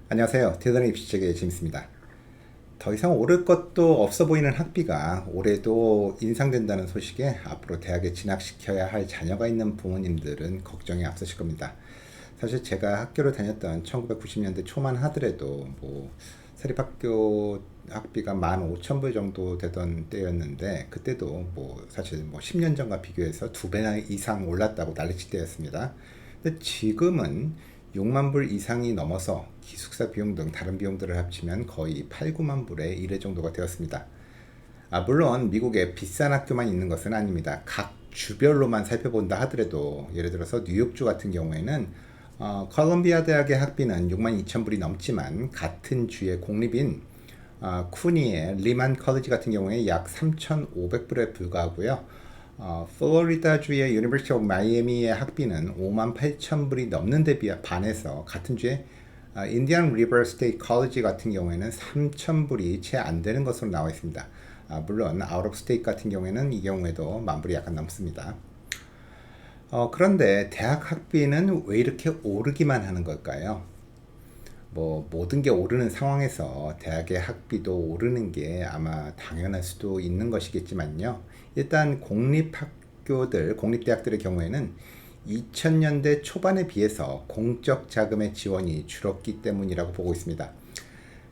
안녕하세요. 대단히 입시책의 제임스입니다. 더 이상 오를 것도 없어 보이는 학비가 올해도 인상된다는 소식에 앞으로 대학에 진학시켜야 할 자녀가 있는 부모님들은 걱정이 앞서실 겁니다. 사실 제가 학교를 다녔던 1990년대 초만 하더라도 사립학교 학비가 15,000불 정도 되던 때였는데, 그때도 사실 10년 전과 비교해서 2배 이상 올랐다고 난리칠 때였습니다. 근데 지금은 6만 불 이상이 넘어서 기숙사 비용 등 다른 비용들을 합치면 거의 8, 9만 불에 이를 정도가 되었습니다. 물론 미국에 비싼 학교만 있는 것은 아닙니다. 각 주별로만 살펴본다 하더라도, 예를 들어서 뉴욕주 같은 경우에는 컬럼비아 대학의 학비는 6만 2천 불이 넘지만, 같은 주의 공립인 쿠니의 리만 컬리지 같은 경우에 약 3,500불에 불과하고요. 플로리다주의 유니버시티 오브 마이애미의 학비는 5만 8천 불이 넘는 데 반해서, 같은 주의 인디안 리버 스테이트 컬리지 같은 경우에는 3천 불이 채 안 되는 것으로 나와 있습니다. 물론 아웃 오브 스테이트 같은 경우에는 이 경우에도 만 불이 약간 넘습니다. 그런데 대학 학비는 왜 이렇게 오르기만 하는 걸까요? 모든 게 오르는 상황에서 대학의 학비도 오르는 게 아마 당연할 수도 있는 것이겠지만요. 일단 공립대학들의 경우에는 2000년대 초반에 비해서 공적 자금의 지원이 줄었기 때문이라고 보고 있습니다.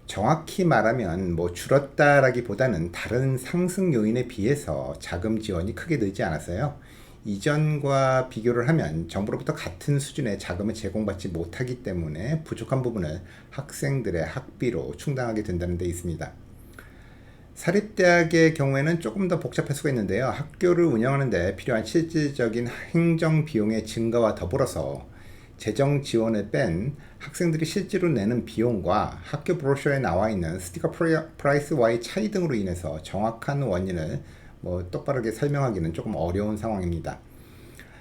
정확히 말하면 줄었다라기보다는 다른 상승 요인에 비해서 자금 지원이 크게 늘지 않았어요. 이전과 비교를 하면 정부로부터 같은 수준의 자금을 제공받지 못하기 때문에 부족한 부분을 학생들의 학비로 충당하게 된다는 데 있습니다. 사립대학의 경우에는 조금 더 복잡할 수가 있는데요. 학교를 운영하는 데 필요한 실질적인 행정 비용의 증가와 더불어서 재정 지원을 뺀 학생들이 실제로 내는 비용과 학교 브로셔에 나와 있는 스티커 프라이스와의 차이 등으로 인해서 정확한 원인을 똑바르게 설명하기는 조금 어려운 상황입니다.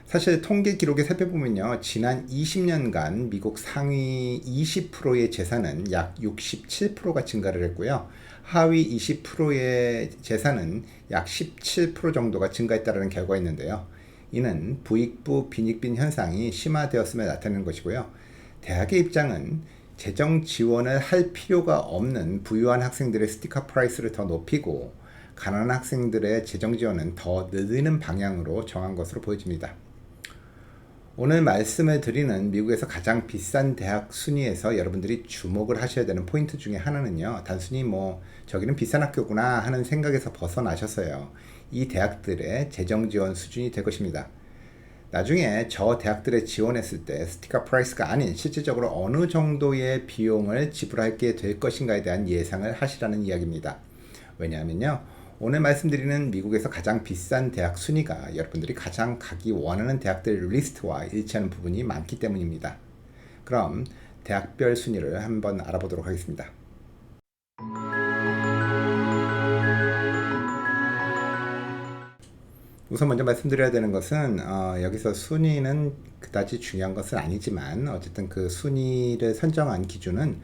사실 통계 기록에 살펴보면요, 지난 20년간 미국 상위 20%의 재산은 약 67%가 증가를 했고요, 하위 20%의 재산은 약 17% 정도가 증가했다는 결과가 있는데요. 이는 부익부 빈익빈 현상이 심화되었음을 나타내는 것이고요. 대학의 입장은 재정 지원을 할 필요가 없는 부유한 학생들의 스티커 프라이스를 더 높이고, 가난한 학생들의 재정 지원은 더 늘리는 방향으로 정한 것으로 보여집니다. 오늘 말씀을 드리는 미국에서 가장 비싼 대학 순위에서 여러분들이 주목을 하셔야 되는 포인트 중에 하나는요, 단순히 저기는 비싼 학교구나 하는 생각에서 벗어나셔서요, 이 대학들의 재정 지원 수준이 될 것입니다. 나중에 저 대학들에 지원했을 때 스티커 프라이스가 아닌 실질적으로 어느 정도의 비용을 지불하게 될 것인가에 대한 예상을 하시라는 이야기입니다. 왜냐하면요, 오늘 말씀드리는 미국에서 가장 비싼 대학 순위가 여러분들이 가장 가기 원하는 대학들 리스트와 일치하는 부분이 많기 때문입니다. 그럼 대학별 순위를 한번 알아보도록 하겠습니다. 우선 먼저 말씀드려야 되는 것은 여기서 순위는 그다지 중요한 것은 아니지만, 어쨌든 그 순위를 선정한 기준은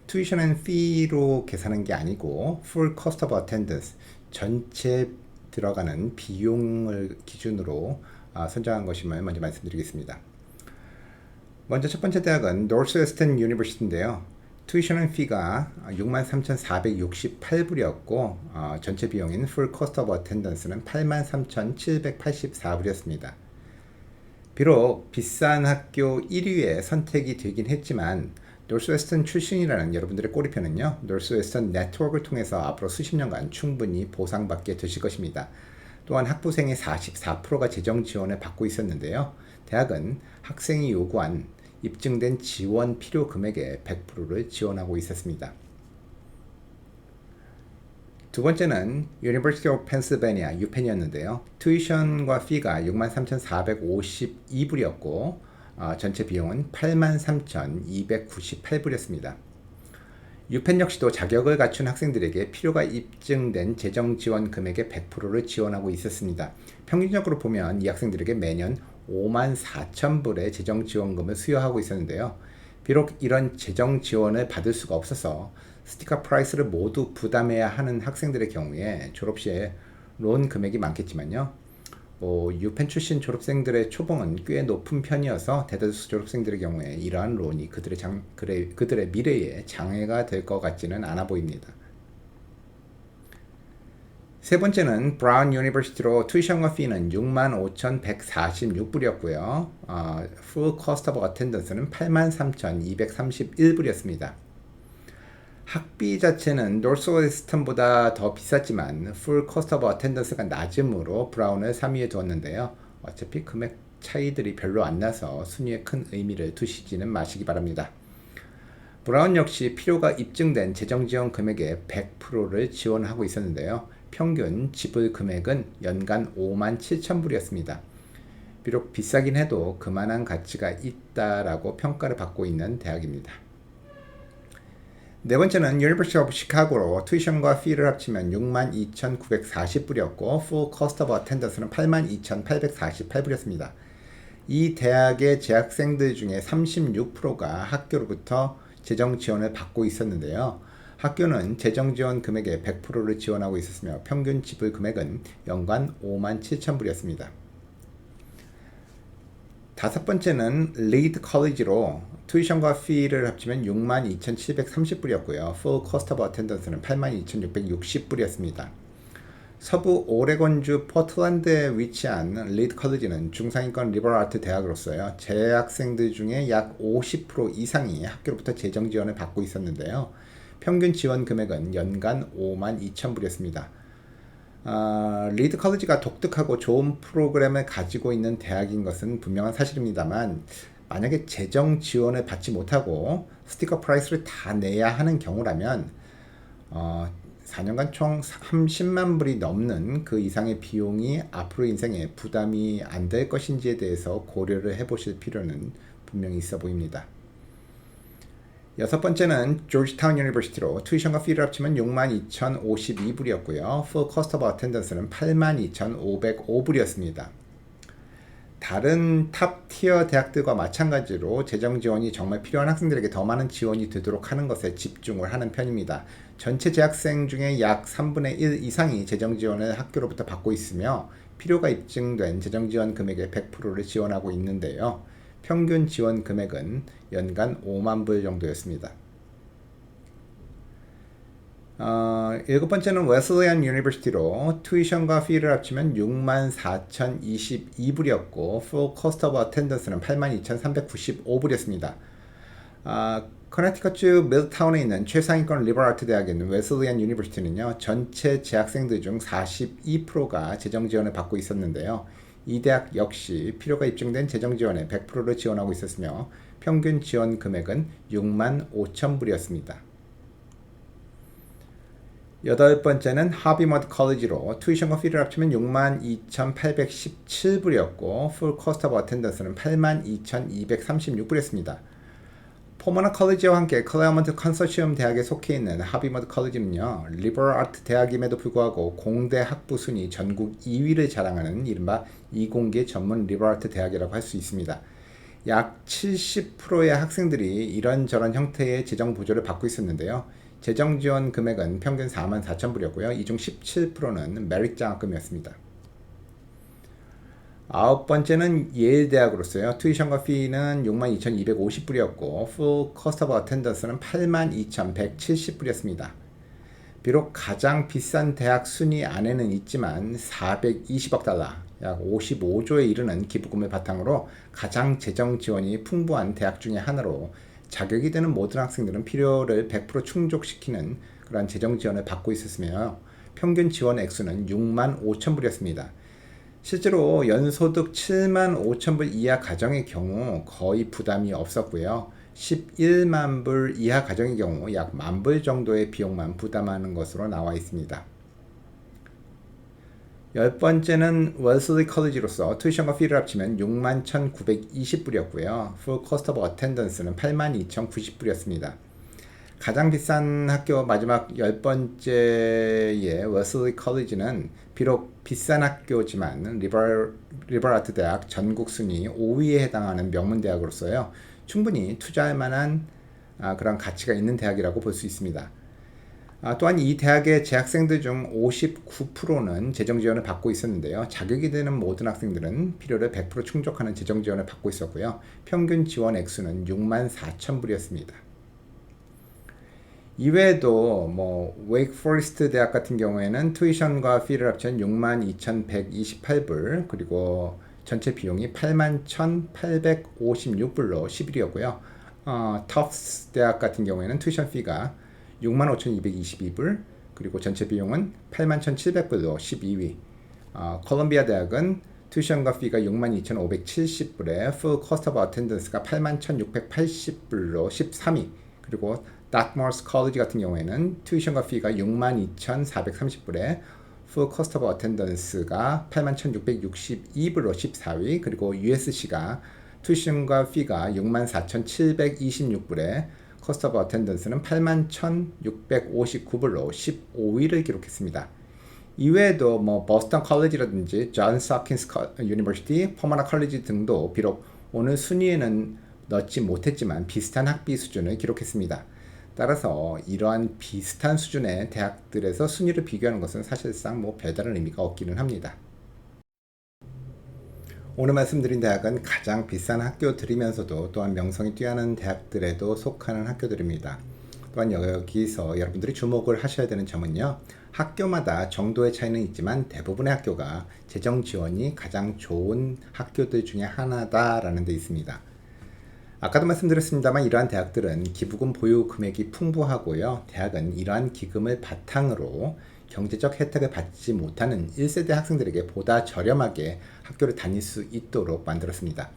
tuition and fee로 계산한 게 아니고 full cost of attendance, 전체 들어가는 비용을 기준으로 선정한 것임을 먼저 말씀드리겠습니다. 먼저 첫 번째 대학은 Northwestern University인데요. tuition and fee가 63,468불이었고 전체 비용인 full cost of attendance는 83,784불이었습니다. 비록 비싼 학교 1위에 선택이 되긴 했지만, 노스웨스턴 출신이라는 여러분들의 꼬리표는요, 노스웨스턴 네트워크를 통해서 앞으로 수십 년간 충분히 보상받게 되실 것입니다. 또한 학부생의 44%가 재정 지원을 받고 있었는데요, 대학은 학생이 요구한 입증된 지원 필요 금액의 100%를 지원하고 있었습니다. 두 번째는 University of Pennsylvania, 유펜이었는데요. tuition과 fee가 63,452불이었고 전체 비용은 83,298불이었습니다. 유펜 역시도 자격을 갖춘 학생들에게 필요가 입증된 재정 지원 금액의 100%를 지원하고 있었습니다. 평균적으로 보면 이 학생들에게 매년 54,000불의 재정 지원금을 수여하고 있었는데요. 비록 이런 재정 지원을 받을 수가 없어서 스티커 프라이스를 모두 부담해야 하는 학생들의 경우에 졸업 시에 론 금액이 많겠지만요. 유펜 출신 졸업생들의 초봉은 꽤 높은 편이어서 대다수 졸업생들의 경우에 이러한 론이 그들의 미래에 장애가 될 것 같지는 않아 보입니다. 세 번째는 브라운 유니버시티로 투이션과 피는 65,146불이었고요. Full Cost of Attendance는 83,231불이었습니다. 학비 자체는 노스웨스턴보다 더 비쌌지만 Full Cost of Attendance가 낮음으로 브라운을 3위에 두었는데요. 어차피 금액 차이들이 별로 안 나서 순위에 큰 의미를 두시지는 마시기 바랍니다. 브라운 역시 필요가 입증된 재정지원 금액의 100%를 지원하고 있었는데요. 평균 지불 금액은 연간 57,000불이었습니다. 비록 비싸긴 해도 그만한 가치가 있다라고 평가를 받고 있는 대학입니다. 네 번째는 University of Chicago로 투이션과 피를 합치면 62,940불이었고 Full Cost of Attendance는 82,848불이었습니다. 이 대학의 재학생들 중에 36%가 학교로부터 재정 지원을 받고 있었는데요. 학교는 재정 지원 금액의 100%를 지원하고 있었으며 평균 지불 금액은 연간 57,000불이었습니다. 다섯 번째는 리드 컬리지로 투이션과 피를 합치면 62,730불이었고요. Full Cost of Attendance는 82,660불이었습니다. 서부 오레곤주 포틀랜드에 위치한 리드 컬리지는 중상위권 리버럴 아트 대학으로서요. 재학생들 중에 약 50% 이상이 학교로부터 재정 지원을 받고 있었는데요. 평균 지원 금액은 연간 52,000불이었습니다. 리드 컬리지가 독특하고 좋은 프로그램을 가지고 있는 대학인 것은 분명한 사실입니다만 만약에 재정 지원을 받지 못하고 스티커 프라이스를 다 내야 하는 경우라면 4년간 총 30만 불이 넘는 그 이상의 비용이 앞으로 인생에 부담이 안 될 것인지에 대해서 고려를 해보실 필요는 분명히 있어 보입니다. 여섯 번째는 조지타운 유니버시티로 투이션과 피를 합치면 62,052불이었고요. Full Cost of Attendance는 82,505불이었습니다. 다른 탑 티어 대학들과 마찬가지로 재정 지원이 정말 필요한 학생들에게 더 많은 지원이 되도록 하는 것에 집중을 하는 편입니다. 전체 재학생 중에 약 3분의 1 이상이 재정 지원을 학교로부터 받고 있으며 필요가 입증된 재정 지원 금액의 100%를 지원하고 있는데요. 평균 지원 금액은 연간 5만 불 정도였습니다. 일곱 번째는 웨슬리안 유니버시티로 투이션과 피를 합치면 64,022불이었고 Full Cost of Attendance는 82,395불이었습니다. 커네티컷주 밀타운에 있는 최상위권 리버럴 아트 대학인 웨슬리안 유니버시티는요. 전체 재학생들 중 42%가 재정 지원을 받고 있었는데요. 이 대학 역시 필요가 입증된 재정 지원의 100%를 지원하고 있었으며 평균 지원 금액은 65,000불이었습니다. 여덟 번째는 하비머드 컬리지로 투이션과 피를 합치면 62,817불이었고 Full Cost of Attendance는 82,236불이었습니다. 포머나 컬리지와 함께 클레어먼트 컨소시엄 대학에 속해 있는 하비머드 컬리지는요. 리버럴 아트 대학임에도 불구하고 공대 학부 순위 전국 2위를 자랑하는 이른바 이공계 전문 리버럴 아트 대학이라고 할 수 있습니다. 약 70%의 학생들이 이런저런 형태의 재정 보조를 받고 있었는데요. 재정 지원 금액은 평균 44,000불이었고요. 이 중 17%는 메릿 장학금이었습니다. 아홉 번째는 예일 대학으로서요. 투이션과 피는 62,250불이었고 Full Cost of Attendance는 82,170불이었습니다. 비록 가장 비싼 대학 순위 안에는 있지만 420억 달러, 약 55조에 이르는 기부금을 바탕으로 가장 재정 지원이 풍부한 대학 중에 하나로 자격이 되는 모든 학생들은 필요를 100% 충족시키는 그런 재정 지원을 받고 있었으며 평균 지원 액수는 65,000불이었습니다. 실제로 연소득 75,000불 이하 가정의 경우 거의 부담이 없었고요. 11만 불 이하 가정의 경우 약 10,000불 정도의 비용만 부담하는 것으로 나와 있습니다. 열 번째는 웰슬리 컬리지로서 투이션과 피를 합치면 61,920불이었고요. Full Cost of Attendance는 82,090불이었습니다. 가장 비싼 학교 마지막 10번째의 웨슬리 컬리지는 비록 비싼 학교지만 리버라트 대학 전국 순위 5위에 해당하는 명문 대학으로서요. 충분히 투자할 만한 그런 가치가 있는 대학이라고 볼 수 있습니다. 또한 이 대학의 재학생들 중 59%는 재정 지원을 받고 있었는데요. 자격이 되는 모든 학생들은 필요를 100% 충족하는 재정 지원을 받고 있었고요. 평균 지원 액수는 64,000불이었습니다. 이외에도 웨이크 포레스트 대학 같은 경우에는 투이션과 피를 합친 62,128불, 그리고 전체 비용이 81,856불로 11위였고요. 터프스 대학 같은 경우에는 투이션 피가 65,222불, 그리고 전체 비용은 81,700불로 12위. 콜롬비아 대학은 투이션과 피가 62,570불에 풀 코스트 오브 어텐던스가 81,680불로 13위. 그리고 다트머스 컬리지 같은 경우에는 튜이션과 피가 62,430불에 풀 코스트 오브 어텐던스가 81,662불로 14위. 그리고 USC가 튜이션과 피가 64,726불에 코스트 오브 어텐던스는 81,659불로 15위를 기록했습니다. 이외에도 버스턴 컬리지라든지 존스 홉킨스 유니버시티, 퍼머나 컬리지 등도 비록 오늘 순위에는 넣지 못했지만 비슷한 학비 수준을 기록했습니다. 따라서 이러한 비슷한 수준의 대학들에서 순위를 비교하는 것은 사실상 별다른 의미가 없기는 합니다. 오늘 말씀드린 대학은 가장 비싼 학교들이면서도 또한 명성이 뛰어난 대학들에도 속하는 학교들입니다. 또한 여기서 여러분들이 주목을 하셔야 되는 점은요. 학교마다 정도의 차이는 있지만 대부분의 학교가 재정 지원이 가장 좋은 학교들 중에 하나다라는 데 있습니다. 아까도 말씀드렸습니다만 이러한 대학들은 기부금 보유 금액이 풍부하고요. 대학은 이러한 기금을 바탕으로 경제적 혜택을 받지 못하는 1세대 학생들에게 보다 저렴하게 학교를 다닐 수 있도록 만들었습니다.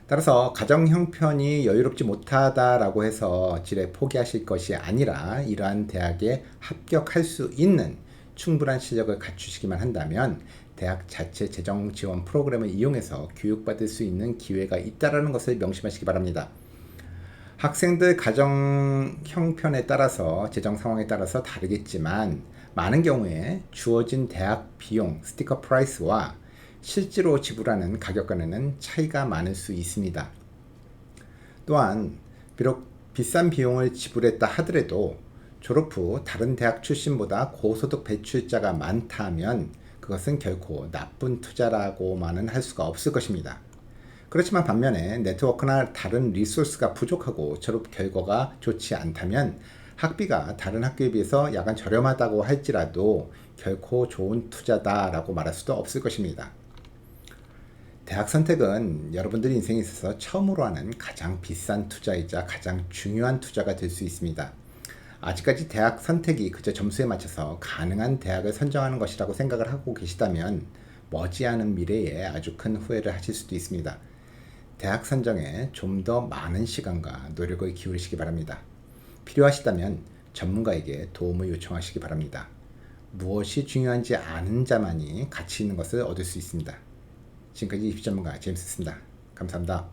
따라서 가정 형편이 여유롭지 못하다라고 해서 지레 포기하실 것이 아니라 이러한 대학에 합격할 수 있는 충분한 실력을 갖추시기만 한다면 대학 자체 재정 지원 프로그램을 이용해서 교육받을 수 있는 기회가 있다는 것을 명심하시기 바랍니다. 학생들 가정 형편에 따라서 재정 상황에 따라서 다르겠지만 많은 경우에 주어진 대학 비용 스티커 프라이스와 실제로 지불하는 가격 간에는 차이가 많을 수 있습니다. 또한 비록 비싼 비용을 지불했다 하더라도 졸업 후 다른 대학 출신보다 고소득 배출자가 많다면 그것은 결코 나쁜 투자라고만은 할 수가 없을 것입니다. 그렇지만 반면에 네트워크나 다른 리소스가 부족하고 졸업 결과가 좋지 않다면 학비가 다른 학교에 비해서 약간 저렴하다고 할지라도 결코 좋은 투자다라고 말할 수도 없을 것입니다. 대학 선택은 여러분들 인생에 있어서 처음으로 하는 가장 비싼 투자이자 가장 중요한 투자가 될 수 있습니다. 아직까지 대학 선택이 그저 점수에 맞춰서 가능한 대학을 선정하는 것이라고 생각을 하고 계시다면 머지않은 미래에 아주 큰 후회를 하실 수도 있습니다. 대학 선정에 좀 더 많은 시간과 노력을 기울이시기 바랍니다. 필요하시다면 전문가에게 도움을 요청하시기 바랍니다. 무엇이 중요한지 아는 자만이 가치 있는 것을 얻을 수 있습니다. 지금까지 입시 전문가 제임스였습니다. 감사합니다.